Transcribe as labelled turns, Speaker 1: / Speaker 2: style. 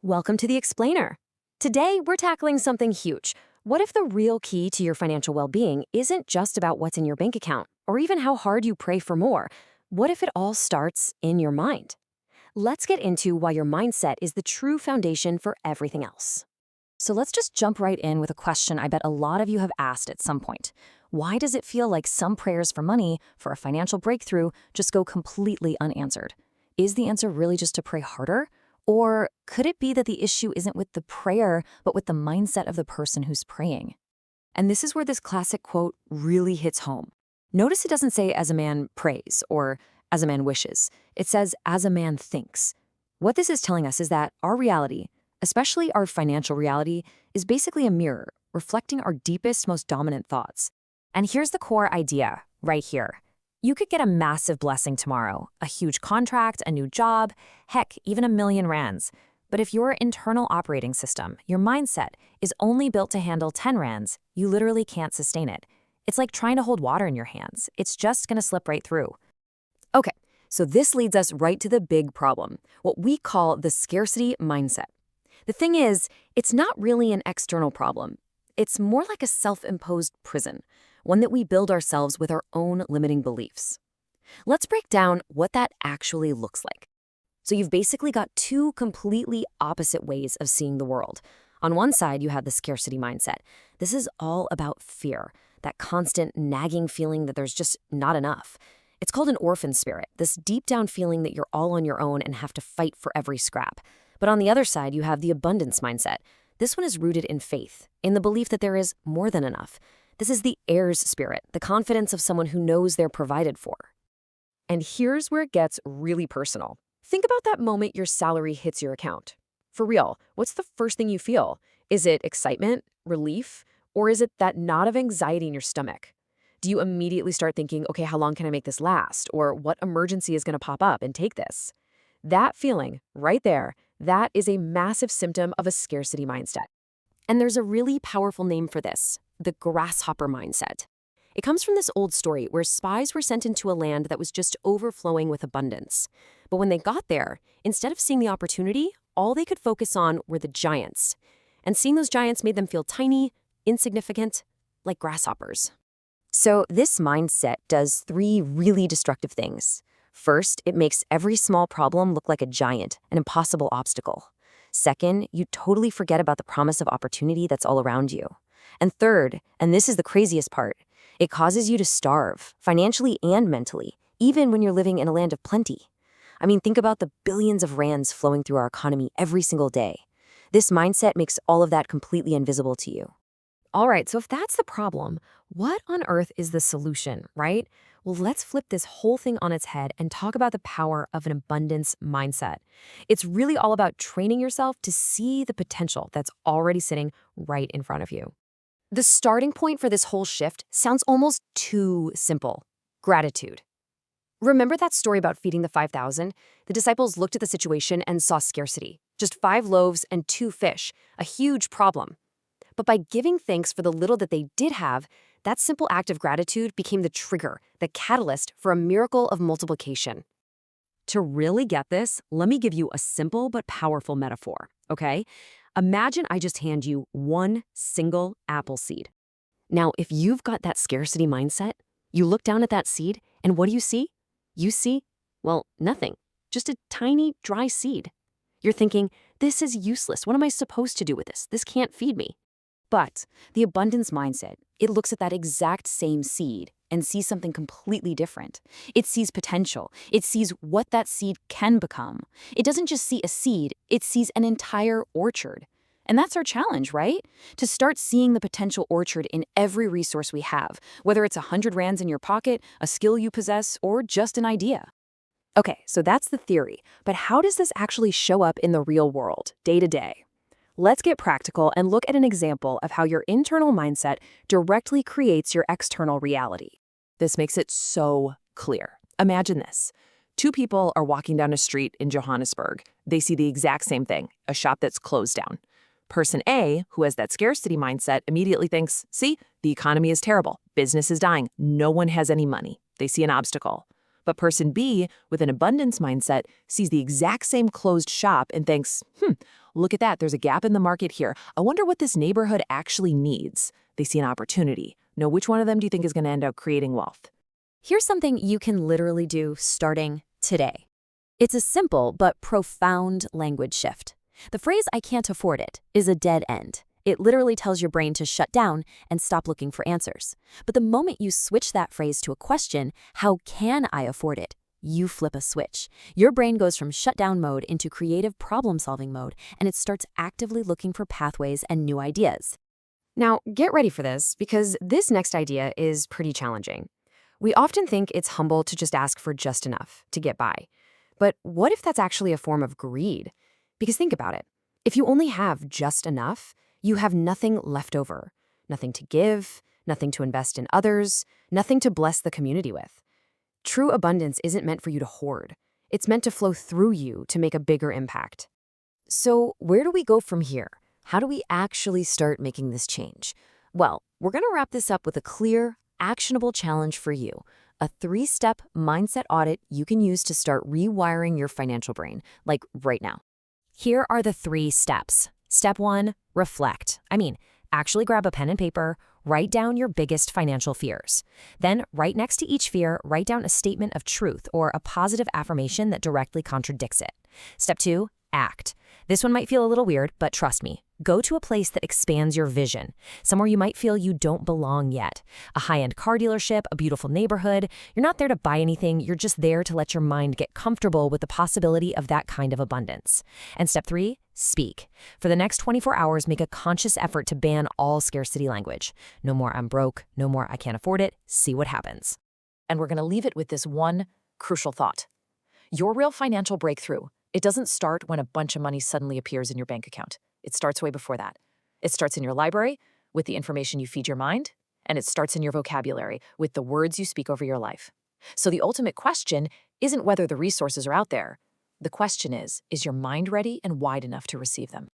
Speaker 1: Welcome to The Explainer. Today, we're tackling something huge. What if the real key to your financial well-being isn't just about what's in your bank account, or even how hard you pray for more? What if it all starts in your mind? Let's get into why your mindset is the true foundation for everything else. So let's just jump right in with a question I bet a lot of you have asked at some point. Why does it feel like some prayers for money, for a financial breakthrough, just go completely unanswered? Is the answer really just to pray harder? Or could it be that the issue isn't with the prayer, but with the mindset of the person who's praying? And this is where this classic quote really hits home. Notice it doesn't say as a man prays or as a man wishes. It says as a man thinks. What this is telling us is that our reality, especially our financial reality, is basically a mirror reflecting our deepest, most dominant thoughts. And here's the core idea right here. You could get a massive blessing tomorrow, a huge contract, a new job, heck, even $1,000,000. But if your internal operating system, your mindset, is only built to handle 10 rands, you literally can't sustain it. It's like trying to hold water in your hands. It's just going to slip right through. Okay, so this leads us right to the big problem, what we call the scarcity mindset. The thing is, it's not really an external problem. It's more like a self-imposed prison, one that we build ourselves with our own limiting beliefs. Let's break down what that actually looks like. So you've basically got two completely opposite ways of seeing the world. On one side, you have the scarcity mindset. This is all about fear, that constant nagging feeling that there's just not enough. It's called an orphan spirit, this deep down feeling that you're all on your own and have to fight for every scrap. But on the other side, you have the abundance mindset. This one is rooted in faith, in the belief that there is more than enough. This is the heirs spirit, the confidence of someone who knows they're provided for. And here's where it gets really personal. Think about that moment your salary hits your account. For real, what's the first thing you feel? Is it excitement, relief, or is it that knot of anxiety in your stomach? Do you immediately start thinking, okay, how long can I make this last? Or what emergency is going to pop up and take this? That feeling right there, that is a massive symptom of a scarcity mindset. And there's a really powerful name for this, the grasshopper mindset. It comes from this old story where spies were sent into a land that was just overflowing with abundance. But when they got there, instead of seeing the opportunity, all they could focus on were the giants. And seeing those giants made them feel tiny, insignificant, like grasshoppers. So this mindset does three really destructive things. First, it makes every small problem look like a giant, an impossible obstacle. Second, you totally forget about the promise of opportunity that's all around you. And third, and this is the craziest part, it causes you to starve, financially and mentally, even when you're living in a land of plenty. I mean, think about the billions of rands flowing through our economy every single day. This mindset makes all of that completely invisible to you. All right, so if that's the problem, what on earth is the solution, right? Well, let's flip this whole thing on its head and talk about the power of an abundance mindset. It's really all about training yourself to see the potential that's already sitting right in front of you. The starting point for this whole shift sounds almost too simple: gratitude. Remember that story about feeding the 5,000? The disciples looked at the situation and saw scarcity. Just 5 loaves and 2 fish, a huge problem. But by giving thanks for the little that they did have, that simple act of gratitude became the trigger, the catalyst for a miracle of multiplication. To really get this, let me give you a simple but powerful metaphor, okay? Imagine I just hand you one single apple seed. Now, if you've got that scarcity mindset, you look down at that seed, and what do you see? You see, well, nothing, just a tiny, dry seed. You're thinking, this is useless. What am I supposed to do with this? This can't feed me. But the abundance mindset, it looks at that exact same seed and sees something completely different. It sees potential. It sees what that seed can become. It doesn't just see a seed, it sees an entire orchard. And that's our challenge, right? To start seeing the potential orchard in every resource we have, whether it's 100 rands in your pocket, a skill you possess, or just an idea. Okay, so that's the theory. But how does this actually show up in the real world, day to day? Let's get practical and look at an example of how your internal mindset directly creates your external reality. This makes it so clear. Imagine this. 2 people are walking down a street in Johannesburg. They see the exact same thing, a shop that's closed down. Person A, who has that scarcity mindset, immediately thinks, see, the economy is terrible. Business is dying. No one has any money. They see an obstacle.
Speaker 2: But person B, with an abundance mindset, sees the exact same closed shop and thinks, look at that, there's a gap in the market here. I wonder what this neighborhood actually needs. They see an opportunity. Now, which one of them do you think is going to end up creating wealth?
Speaker 1: Here's something you can literally do starting today. It's a simple but profound language shift. The phrase, "I can't afford it," is a dead end. It literally tells your brain to shut down and stop looking for answers. But the moment you switch that phrase to a question, "How can I afford it?" you flip a switch. Your brain goes from shutdown mode into creative problem-solving mode, and it starts actively looking for pathways and new ideas. Now, get ready for this, because this next idea is pretty challenging. We often think it's humble to just ask for just enough to get by. But what if that's actually a form of greed? Because think about it. If you only have just enough, you have nothing left over. Nothing to give, nothing to invest in others, nothing to bless the community with. True abundance isn't meant for you to hoard. It's meant to flow through you to make a bigger impact. So where do we go from here? How do we actually start making this change? Well, we're going to wrap this up with a clear, actionable challenge for you. A 3-step mindset audit you can use to start rewiring your financial brain, like right now. Here are the 3 steps. Step 1, reflect. Actually grab a pen and paper, write down your biggest financial fears. Then, right next to each fear, write down a statement of truth or a positive affirmation that directly contradicts it. Step 2, act. This one might feel a little weird, but trust me. Go to a place that expands your vision, somewhere you might feel you don't belong yet. A high-end car dealership, a beautiful neighborhood. You're not there to buy anything, you're just there to let your mind get comfortable with the possibility of that kind of abundance. And step 3, speak. For the next 24 hours, make a conscious effort to ban all scarcity language. No more "I'm broke," no more "I can't afford it." See what happens.
Speaker 2: And we're going to leave it with this one crucial thought. Your real financial breakthrough, it doesn't start when a bunch of money suddenly appears in your bank account. It starts way before that. It starts in your library with the information you feed your mind, and it starts in your vocabulary with the words you speak over your life. So the ultimate question isn't whether the resources are out there. The question is your mind ready and wide enough to receive them?